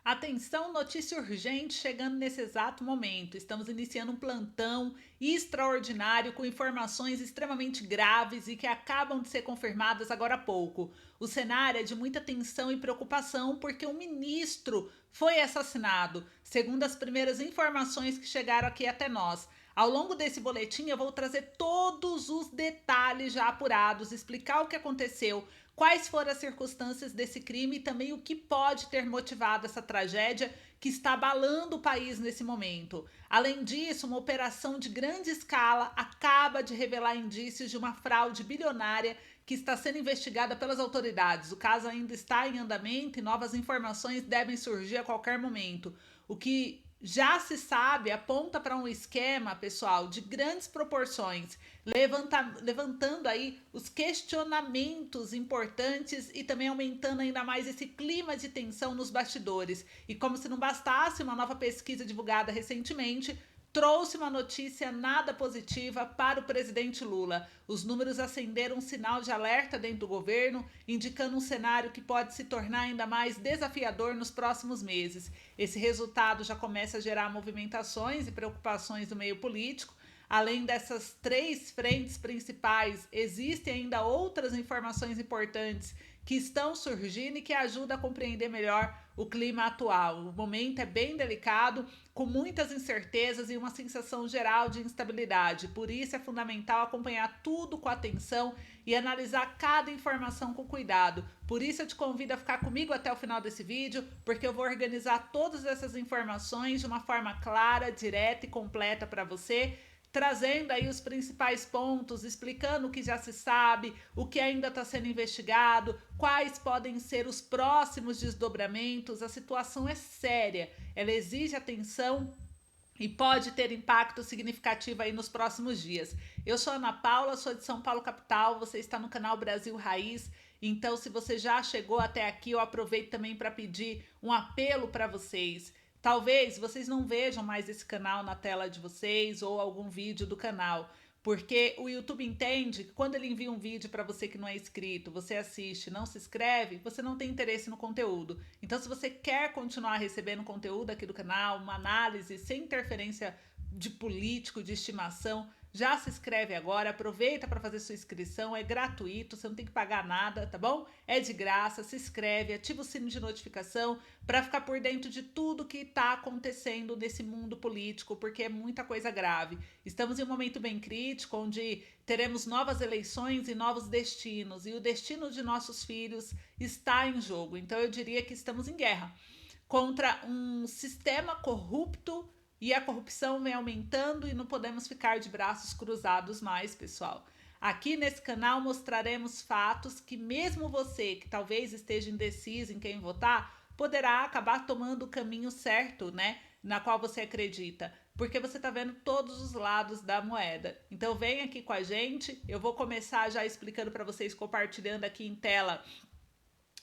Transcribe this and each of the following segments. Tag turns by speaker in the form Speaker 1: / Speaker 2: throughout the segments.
Speaker 1: Atenção, notícia urgente chegando nesse exato momento. Estamos iniciando um plantão extraordinário com informações extremamente graves e que acabam de ser confirmadas agora há pouco. O cenário é de muita tensão e preocupação porque um ministro foi assassinado, segundo as primeiras informações que chegaram aqui até nós. Ao longo desse boletim, eu vou trazer todos os detalhes já apurados, explicar o que aconteceu, quais foram as circunstâncias desse crime e também o que pode ter motivado essa tragédia que está abalando o país nesse momento. Além disso, uma operação de grande escala acaba de revelar indícios de uma fraude bilionária que está sendo investigada pelas autoridades. O caso ainda está em andamento e novas informações devem surgir a qualquer momento. O que já se sabe aponta para um esquema, pessoal, de grandes proporções, levantando aí os questionamentos importantes e também aumentando ainda mais esse clima de tensão nos bastidores. E como se não bastasse, uma nova pesquisa divulgada recentemente trouxe uma notícia nada positiva para o presidente Lula. Os números acenderam um sinal de alerta dentro do governo, indicando um cenário que pode se tornar ainda mais desafiador nos próximos meses. Esse resultado já começa a gerar movimentações e preocupações no meio político. Além dessas três frentes principais, existem ainda outras informações importantes que estão surgindo e que ajudam a compreender melhor o clima atual. O momento é bem delicado, com muitas incertezas e uma sensação geral de instabilidade. Por isso é fundamental acompanhar tudo com atenção e analisar cada informação com cuidado. Por isso eu te convido a ficar comigo até o final desse vídeo, porque eu vou organizar todas essas informações de uma forma clara, direta e completa para você, trazendo aí os principais pontos, explicando o que já se sabe, o que ainda está sendo investigado, quais podem ser os próximos desdobramentos. A situação é séria, ela exige atenção e pode ter impacto significativo aí nos próximos dias. Eu sou Ana Paula, sou de São Paulo capital, você está no canal Brasil Raiz, então se você já chegou até aqui, eu aproveito também para pedir um apelo para vocês. Talvez vocês não vejam mais esse canal na tela de vocês ou algum vídeo do canal, porque o YouTube entende que quando ele envia um vídeo para você que não é inscrito, você assiste, não se inscreve, você não tem interesse no conteúdo. Então, se você quer continuar recebendo conteúdo aqui do canal, uma análise sem interferência de político, de estimação, já se inscreve agora, aproveita para fazer sua inscrição, é gratuito, você não tem que pagar nada, tá bom? É de graça, se inscreve, ativa o sino de notificação para ficar por dentro de tudo que está acontecendo nesse mundo político, porque é muita coisa grave. Estamos em um momento bem crítico, onde teremos novas eleições e novos destinos, e o destino de nossos filhos está em jogo. Então eu diria que estamos em guerra contra um sistema corrupto e a corrupção vem aumentando e não podemos ficar de braços cruzados mais, pessoal. Aqui nesse canal mostraremos fatos que mesmo você que talvez esteja indeciso em quem votar, poderá acabar tomando o caminho certo, né? Na qual você acredita, porque você está vendo todos os lados da moeda. Então vem aqui com a gente, eu vou começar já explicando para vocês, compartilhando aqui em tela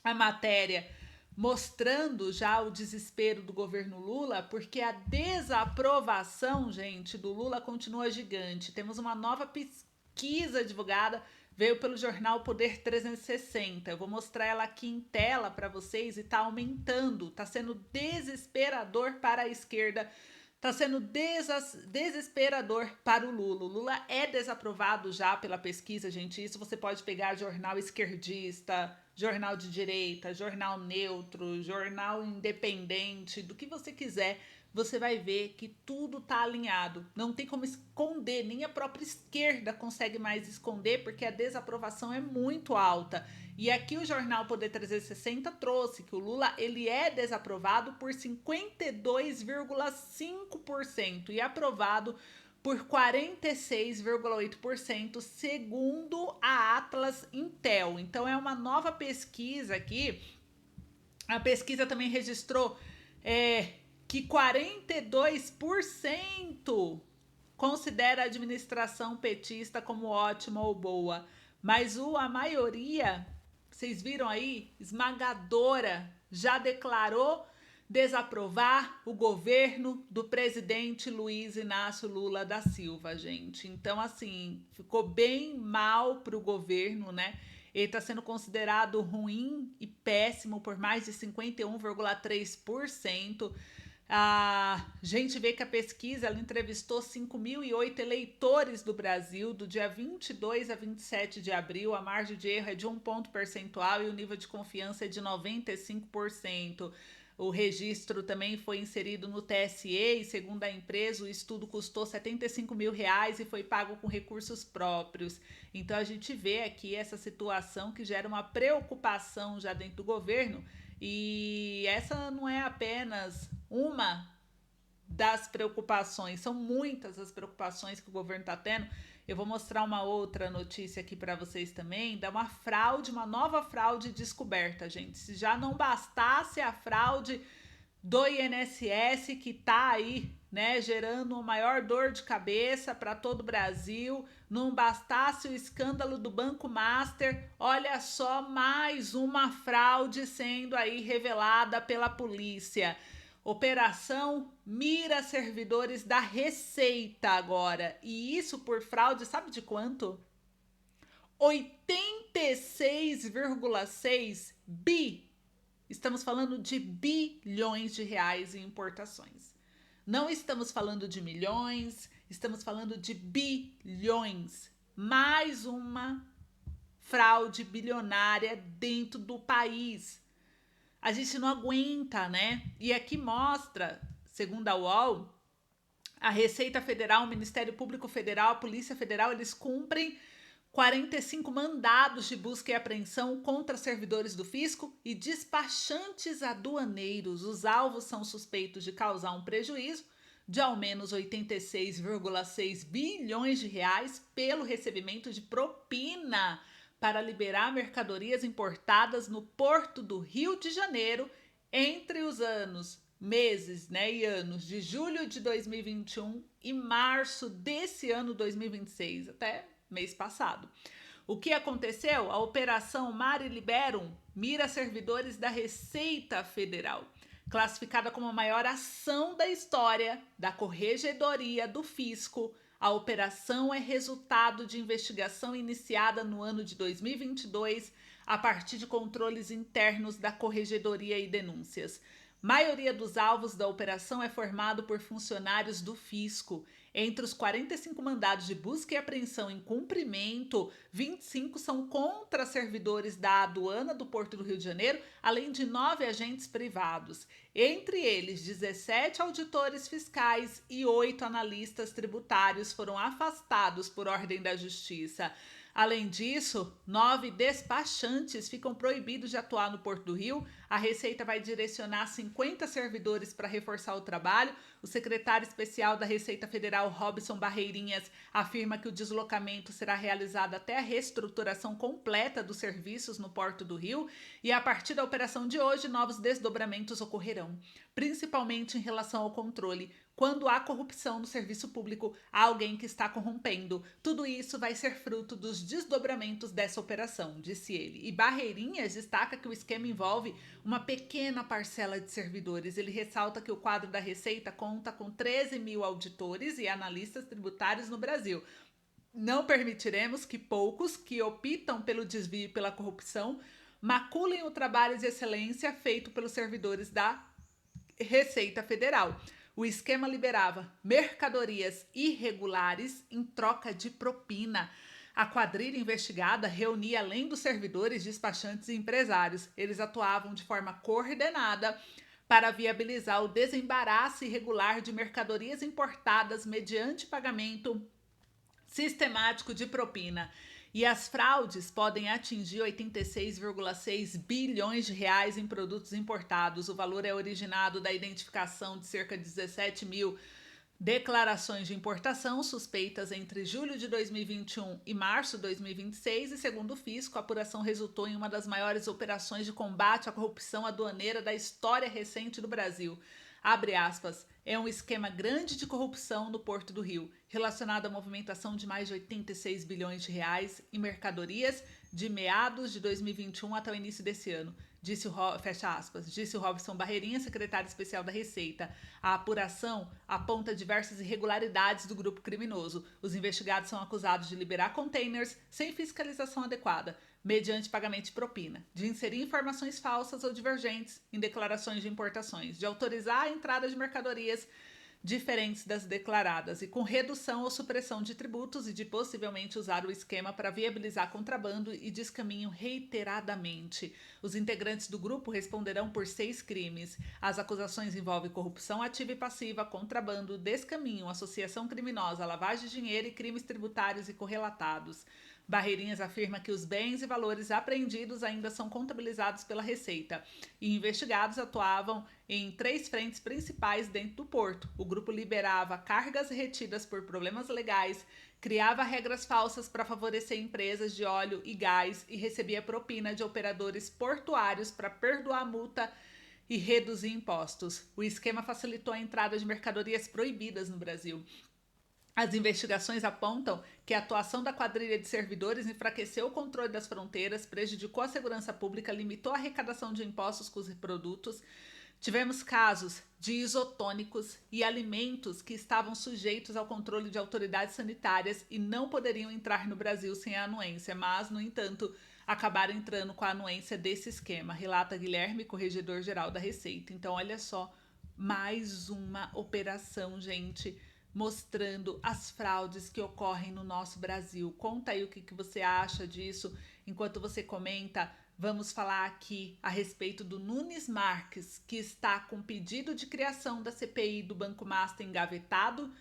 Speaker 1: a matéria mostrando já o desespero do governo Lula, porque a desaprovação, gente, do Lula continua gigante. Temos uma nova pesquisa divulgada, veio pelo jornal Poder 360. Eu vou mostrar ela aqui em tela para vocês e tá aumentando, tá sendo desesperador para a esquerda. Está sendo desesperador para o Lula. O Lula é desaprovado já pela pesquisa, gente. Isso você pode pegar jornal esquerdista, jornal de direita, jornal neutro, jornal independente, do que você quiser. Você vai ver que tudo está alinhado. Não tem como esconder, nem a própria esquerda consegue mais esconder, porque a desaprovação é muito alta. E aqui o jornal Poder 360 trouxe que o Lula ele é desaprovado por 52,5% e aprovado por 46,8%, segundo a Atlas Intel. Então é uma nova pesquisa aqui. A pesquisa também registrou que 42% considera a administração petista como ótima ou boa, mas a maioria, vocês viram aí, esmagadora, já declarou desaprovar o governo do presidente Luiz Inácio Lula da Silva, gente. Então, assim, ficou bem mal para o governo, né? Ele está sendo considerado ruim e péssimo por mais de 51,3%. A gente vê que a pesquisa ela entrevistou 5.008 eleitores do Brasil do dia 22 a 27 de abril. A margem de erro é de 1 ponto percentual e o nível de confiança é de 95%. O registro também foi inserido no TSE e, segundo a empresa, o estudo custou R$75 mil e foi pago com recursos próprios. Então a gente vê aqui essa situação que gera uma preocupação já dentro do governo, e essa não é apenas uma das preocupações, são muitas as preocupações que o governo está tendo. Eu vou mostrar uma outra notícia aqui para vocês também, da uma fraude, uma nova fraude descoberta, gente. Se já não bastasse a fraude do INSS, que está aí, né, gerando uma maior dor de cabeça para todo o Brasil, não bastasse o escândalo do Banco Master, olha só mais uma fraude sendo aí revelada pela polícia. Operação mira servidores da Receita agora. E isso por fraude, sabe de quanto? 86,6 bi. Estamos falando de bilhões de reais em importações. Não estamos falando de milhões, estamos falando de bilhões. Mais uma fraude bilionária dentro do país. A gente não aguenta, né? E aqui mostra, segundo a UOL, a Receita Federal, o Ministério Público Federal, a Polícia Federal, eles cumprem 45 mandados de busca e apreensão contra servidores do fisco e despachantes aduaneiros. Os alvos são suspeitos de causar um prejuízo de ao menos 86,6 bilhões de reais pelo recebimento de propina para liberar mercadorias importadas no Porto do Rio de Janeiro entre os meses e anos de julho de 2021 e março desse ano 2026, até mês passado. O que aconteceu? A Operação Mare Liberum mira servidores da Receita Federal, classificada como a maior ação da história da Corregedoria do Fisco. A operação é resultado de investigação iniciada no ano de 2022 a partir de controles internos da Corregedoria e denúncias. Maioria dos alvos da operação é formado por funcionários do fisco. Entre os 45 mandados de busca e apreensão em cumprimento, 25 são contra servidores da aduana do Porto do Rio de Janeiro, além de 9 agentes privados. Entre eles, 17 auditores fiscais e 8 analistas tributários foram afastados por ordem da Justiça. Além disso, 9 despachantes ficam proibidos de atuar no Porto do Rio. A Receita vai direcionar 50 servidores para reforçar o trabalho. O secretário especial da Receita Federal, Robson Barreirinhas, afirma que o deslocamento será realizado até a reestruturação completa dos serviços no Porto do Rio. E a partir da operação de hoje, novos desdobramentos ocorrerão, principalmente em relação ao controle. Quando há corrupção no serviço público, há alguém que está corrompendo. Tudo isso vai ser fruto dos desdobramentos dessa operação, disse ele. E Barreirinhas destaca que o esquema envolve uma pequena parcela de servidores. Ele ressalta que o quadro da Receita conta com 13 mil auditores e analistas tributários no Brasil. Não permitiremos que poucos que optam pelo desvio e pela corrupção maculem o trabalho de excelência feito pelos servidores da Receita Federal. O esquema liberava mercadorias irregulares em troca de propina. A quadrilha investigada reunia, além dos servidores, despachantes e empresários. Eles atuavam de forma coordenada para viabilizar o desembaraço irregular de mercadorias importadas mediante pagamento sistemático de propina. E as fraudes podem atingir 86,6 bilhões de reais em produtos importados. O valor é originado da identificação de cerca de 17 mil declarações de importação suspeitas entre julho de 2021 e março de 2026 e, segundo o fisco, a apuração resultou em uma das maiores operações de combate à corrupção aduaneira da história recente do Brasil. Abre aspas, é um esquema grande de corrupção no Porto do Rio, relacionado à movimentação de mais de 86 bilhões de reais em mercadorias de meados de 2021 até o início desse ano, disse o Robson Barreirinha, secretário especial da Receita. A apuração aponta diversas irregularidades do grupo criminoso. Os investigados são acusados de liberar containers sem fiscalização adequada, mediante pagamento de propina, de inserir informações falsas ou divergentes em declarações de importações, de autorizar a entrada de mercadorias diferentes das declaradas e com redução ou supressão de tributos e de possivelmente usar o esquema para viabilizar contrabando e descaminho reiteradamente. Os integrantes do grupo responderão por 6 crimes. As acusações envolvem corrupção ativa e passiva, contrabando, descaminho, associação criminosa, lavagem de dinheiro e crimes tributários e correlatados. Barreirinhas afirma que os bens e valores apreendidos ainda são contabilizados pela Receita e investigados atuavam em 3 frentes principais dentro do porto. O grupo liberava cargas retidas por problemas legais, criava regras falsas para favorecer empresas de óleo e gás e recebia propina de operadores portuários para perdoar a multa e reduzir impostos. O esquema facilitou a entrada de mercadorias proibidas no Brasil. As investigações apontam que a atuação da quadrilha de servidores enfraqueceu o controle das fronteiras, prejudicou a segurança pública, limitou a arrecadação de impostos com os produtos. Tivemos casos de isotônicos e alimentos que estavam sujeitos ao controle de autoridades sanitárias e não poderiam entrar no Brasil sem a anuência, mas, no entanto, acabaram entrando com a anuência desse esquema, relata Guilherme, corregedor-geral da Receita. Então, olha só, mais uma operação, gente, mostrando as fraudes que ocorrem no nosso Brasil. Conta aí o que você acha disso. Enquanto você comenta, vamos falar aqui a respeito do Nunes Marques, que está com pedido de criação da CPI do Banco Master engavetado,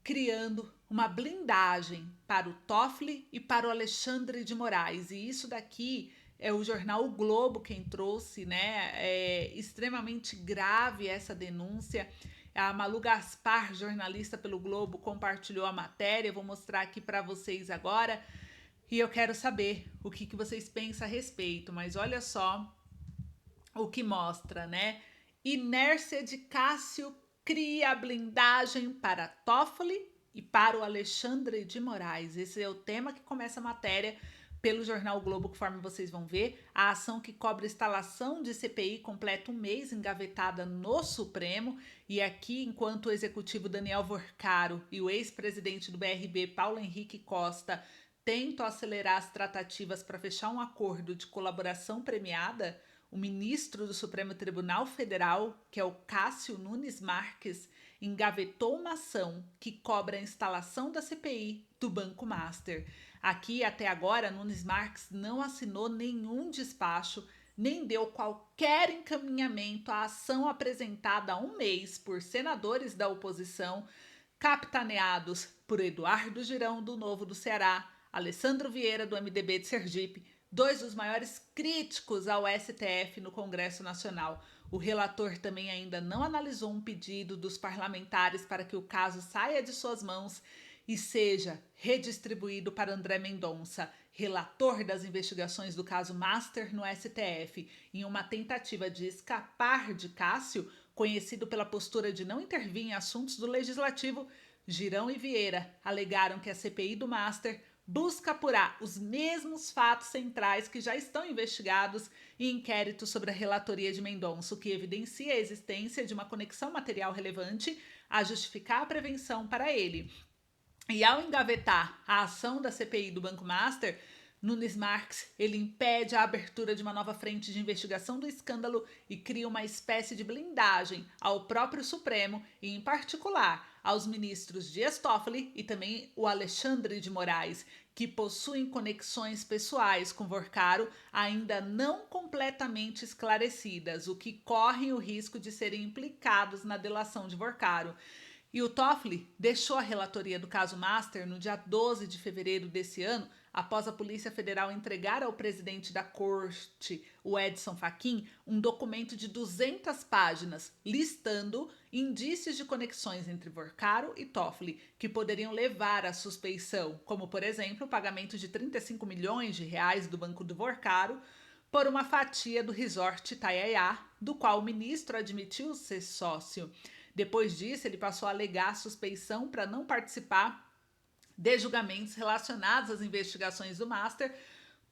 Speaker 1: criando uma blindagem para o Toffoli e para o Alexandre de Moraes. E isso daqui é o jornal O Globo quem trouxe, né? É extremamente grave essa denúncia. A Malu Gaspar, jornalista pelo Globo, compartilhou a matéria. Eu vou mostrar aqui para vocês agora. E eu quero saber o que vocês pensam a respeito. Mas olha só o que mostra, né? Inércia de Cássio cria a blindagem para Toffoli e para o Alexandre de Moraes. Esse é o tema que começa a matéria pelo jornal o Globo, conforme vocês vão ver. A ação que cobra instalação de CPI completa um mês engavetada no Supremo. E aqui, enquanto o executivo Daniel Vorcaro e o ex-presidente do BRB, Paulo Henrique Costa, tentam acelerar as tratativas para fechar um acordo de colaboração premiada, o ministro do Supremo Tribunal Federal, que é o Cássio Nunes Marques, engavetou uma ação que cobra a instalação da CPI do Banco Master. Aqui, até agora, Nunes Marques não assinou nenhum despacho, nem deu qualquer encaminhamento à ação apresentada há um mês por senadores da oposição, capitaneados por Eduardo Girão, do Novo do Ceará, Alessandro Vieira, do MDB de Sergipe, 2 dos maiores críticos ao STF no Congresso Nacional. O relator também ainda não analisou um pedido dos parlamentares para que o caso saia de suas mãos e seja redistribuído para André Mendonça, relator das investigações do caso Master no STF, em uma tentativa de escapar de Cássio, conhecido pela postura de não intervir em assuntos do Legislativo. Girão e Vieira alegaram que a CPI do Master busca apurar os mesmos fatos centrais que já estão investigados em inquérito sobre a relatoria de Mendonça, o que evidencia a existência de uma conexão material relevante a justificar a prevenção para ele. E ao engavetar a ação da CPI do Banco Master, Nunes Marques, ele impede a abertura de uma nova frente de investigação do escândalo e cria uma espécie de blindagem ao próprio Supremo e, em particular, aos ministros Dias Toffoli e também o Alexandre de Moraes, que possuem conexões pessoais com Vorcaro ainda não completamente esclarecidas, o que correm o risco de serem implicados na delação de Vorcaro. E o Toffoli deixou a relatoria do caso Master no dia 12 de fevereiro desse ano, após a Polícia Federal entregar ao presidente da corte, o Edson Fachin, um documento de 200 páginas listando indícios de conexões entre Vorcaro e Toffoli que poderiam levar à suspeição, como, por exemplo, o pagamento de 35 milhões de reais do Banco do Vorcaro por uma fatia do resort Itaiaiá, do qual o ministro admitiu ser sócio. Depois disso, ele passou a alegar suspeição para não participar de julgamentos relacionados às investigações do Master,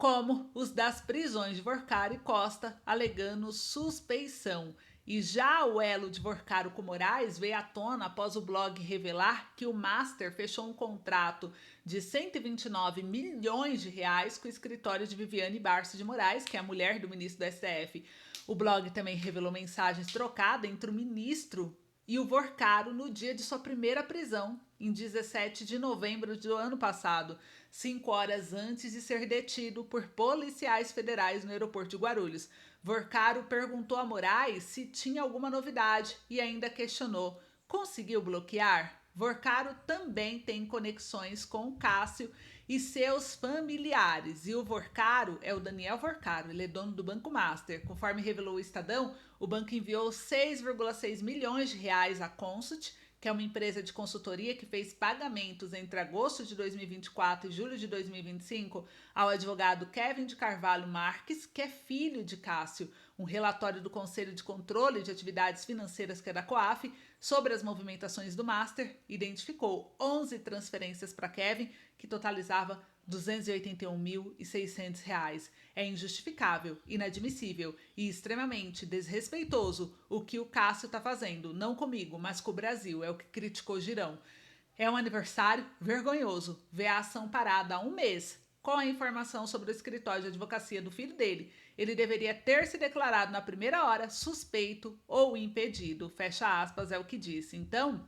Speaker 1: como os das prisões de Vorcaro e Costa, alegando suspeição. E já o elo de Vorcaro com Moraes veio à tona após o blog revelar que o Master fechou um contrato de 129 milhões de reais com o escritório de Viviane Barça de Moraes, que é a mulher do ministro do STF. O blog também revelou mensagens trocadas entre o ministro e o Vorcaro no dia de sua primeira prisão, em 17 de novembro do ano passado, 5 horas antes de ser detido por policiais federais no aeroporto de Guarulhos. Vorcaro perguntou a Moraes se tinha alguma novidade e ainda questionou: conseguiu bloquear? Vorcaro também tem conexões com Cássio e seus familiares. E o Vorcaro é o Daniel Vorcaro, ele é dono do Banco Master. Conforme revelou o Estadão, o banco enviou 6,6 milhões de reais à Consult, que é uma empresa de consultoria que fez pagamentos entre agosto de 2024 e julho de 2025 ao advogado Kevin de Carvalho Marques, que é filho de Cássio. Um relatório do Conselho de Controle de Atividades Financeiras, que é da COAF, sobre as movimentações do Master, identificou 11 transferências para Kevin, que totalizava R$ 281.600. É injustificável, inadmissível e extremamente desrespeitoso o que o Cássio está fazendo, não comigo, mas com o Brasil, é o que criticou Girão. É um aniversário vergonhoso ver a ação parada há um mês com a informação sobre o escritório de advocacia do filho dele. Ele deveria ter se declarado na primeira hora suspeito ou impedido, fecha aspas, é o que disse. Então,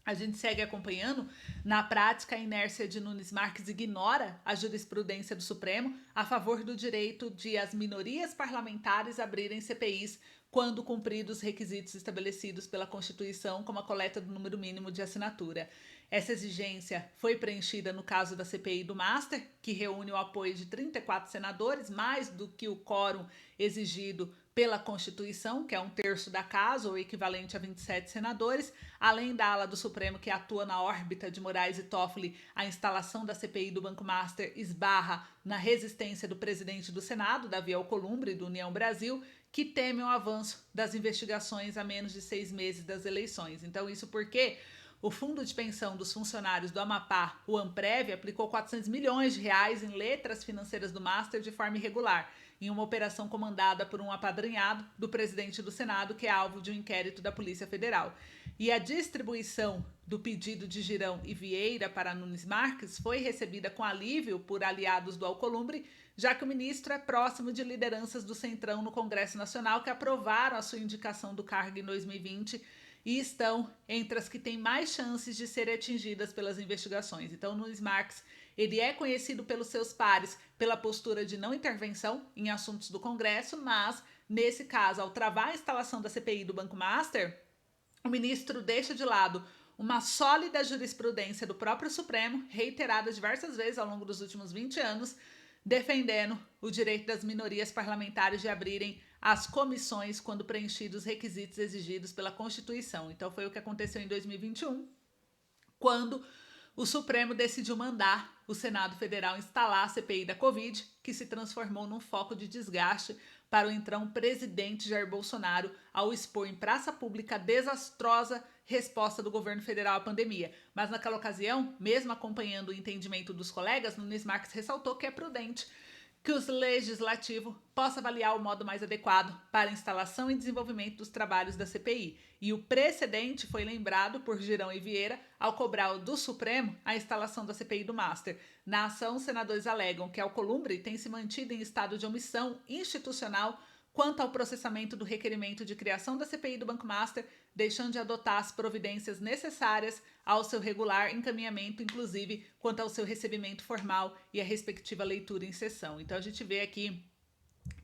Speaker 1: a gente segue acompanhando. Na prática, a inércia de Nunes Marques ignora a jurisprudência do Supremo a favor do direito de as minorias parlamentares abrirem CPIs quando cumpridos os requisitos estabelecidos pela Constituição, como a coleta do número mínimo de assinatura. Essa exigência foi preenchida no caso da CPI do Master, que reúne o apoio de 34 senadores, mais do que o quórum exigido pela Constituição, que é 1/3 da casa, ou equivalente a 27 senadores, além da ala do Supremo que atua na órbita de Moraes e Toffoli. A instalação da CPI do Banco Master esbarra na resistência do presidente do Senado, Davi Alcolumbre, do União Brasil, que teme o avanço das investigações a menos de 6 meses das eleições. Então, isso porque o Fundo de Pensão dos Funcionários do Amapá, o Amprev, aplicou 400 milhões de reais em letras financeiras do Master de forma irregular, em uma operação comandada por um apadrinhado do presidente do Senado, que é alvo de um inquérito da Polícia Federal. E a distribuição do pedido de Girão e Vieira para Nunes Marques foi recebida com alívio por aliados do Alcolumbre, já que o ministro é próximo de lideranças do Centrão no Congresso Nacional que aprovaram a sua indicação do cargo em 2020 e estão entre as que têm mais chances de serem atingidas pelas investigações. Então, Nunes Marques, ele é conhecido pelos seus pares pela postura de não intervenção em assuntos do Congresso, mas, nesse caso, ao travar a instalação da CPI do Banco Master, o ministro deixa de lado uma sólida jurisprudência do próprio Supremo, reiterada diversas vezes ao longo dos últimos 20 anos, defendendo o direito das minorias parlamentares de abrirem as comissões quando preenchidos os requisitos exigidos pela Constituição. Então foi o que aconteceu em 2021, quando o Supremo decidiu mandar o Senado Federal instalar a CPI da Covid, que se transformou num foco de desgaste para o então presidente Jair Bolsonaro ao expor em praça pública a desastrosa resposta do governo federal à pandemia. Mas naquela ocasião, mesmo acompanhando o entendimento dos colegas, Nunes Marques ressaltou que é prudente que o legislativo possa avaliar o modo mais adequado para a instalação e desenvolvimento dos trabalhos da CPI. E o precedente foi lembrado por Girão e Vieira ao cobrar do Supremo a instalação da CPI do Master. Na ação, os senadores alegam que Alcolumbre tem se mantido em estado de omissão institucional quanto ao processamento do requerimento de criação da CPI do Banco Master, deixando de adotar as providências necessárias ao seu regular encaminhamento, inclusive quanto ao seu recebimento formal e a respectiva leitura em sessão. Então a gente vê aqui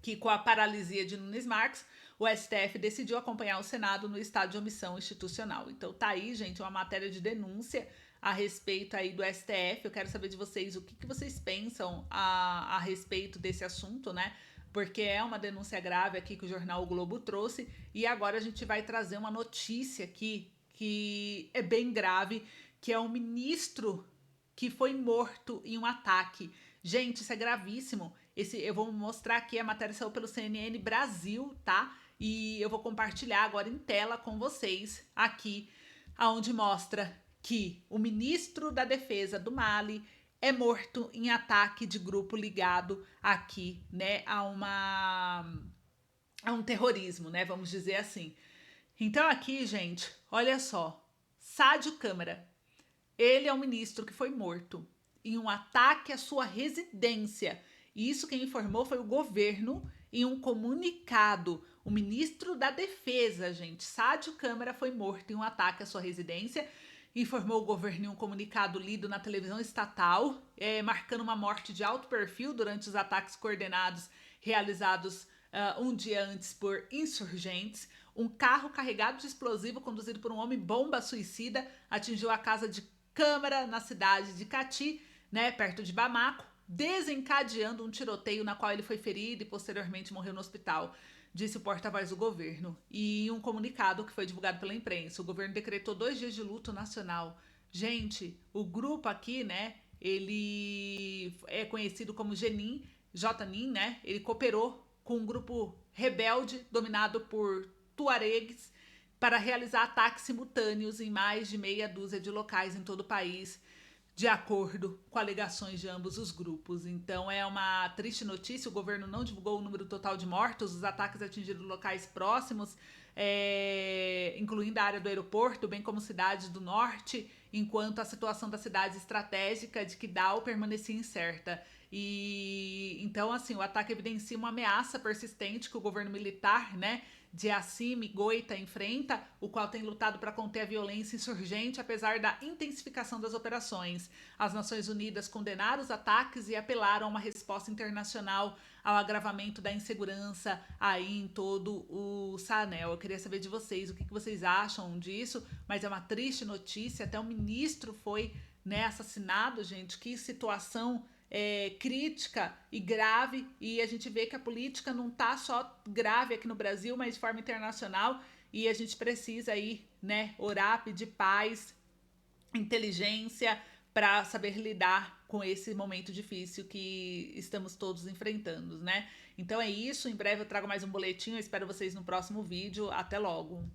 Speaker 1: que com a paralisia de Nunes Marques, o STF decidiu acompanhar o Senado no estado de omissão institucional. Então tá aí, gente, uma matéria de denúncia a respeito aí do STF. Eu quero saber de vocês o que vocês pensam a respeito desse assunto, né? Porque é uma denúncia grave aqui que o jornal O Globo trouxe, e agora a gente vai trazer uma notícia aqui que é bem grave, que é um ministro que foi morto em um ataque. Gente, isso é gravíssimo. Eu vou mostrar aqui, a matéria saiu pelo CNN Brasil, tá? E eu vou compartilhar agora em tela com vocês aqui, aonde mostra que o ministro da Defesa do Mali é morto em ataque de grupo ligado aqui, né, a um terrorismo, né, vamos dizer assim. Então aqui, gente, olha só, Sádio Câmara, ele é o ministro que foi morto em um ataque à sua residência. E isso quem informou foi o governo em um comunicado. O ministro da Defesa, gente, Sádio Câmara, foi morto em um ataque à sua residência. Informou o governo em um comunicado lido na televisão estatal, marcando uma morte de alto perfil durante os ataques coordenados realizados um dia antes por insurgentes. Um carro carregado de explosivo conduzido por um homem bomba suicida atingiu a casa de Câmara na cidade de Cati, né, perto de Bamako, desencadeando um tiroteio na qual ele foi ferido e posteriormente morreu no hospital, disse o porta-voz do governo. E em um comunicado que foi divulgado pela imprensa, o governo decretou 2 dias de luto nacional. Gente, o grupo aqui, né, ele é conhecido como Jotanin, né, ele cooperou com um grupo rebelde dominado por tuaregues para realizar ataques simultâneos em mais de meia dúzia de locais em todo o país, de acordo com alegações de ambos os grupos. Então é uma triste notícia, o governo não divulgou o número total de mortos, os ataques atingiram locais próximos, incluindo a área do aeroporto, bem como cidades do norte, enquanto a situação da cidade estratégica de Kidal permanecia incerta. E então, assim, o ataque evidencia uma ameaça persistente que o governo militar, né, de Assimi Goita enfrenta, o qual tem lutado para conter a violência insurgente apesar da intensificação das operações. As Nações Unidas condenaram os ataques e apelaram a uma resposta internacional ao agravamento da insegurança aí em todo o Sahel. Eu queria saber de vocês o que vocês acham disso, mas é uma triste notícia, até o ministro foi, né, assassinado, gente, que situação crítica e grave, e a gente vê que a política não está só grave aqui no Brasil, mas de forma internacional, e a gente precisa aí, né, orar, pedir paz, inteligência para saber lidar com esse momento difícil que estamos todos enfrentando, né? Então é isso, em breve eu trago mais um boletim, eu espero vocês no próximo vídeo, até logo!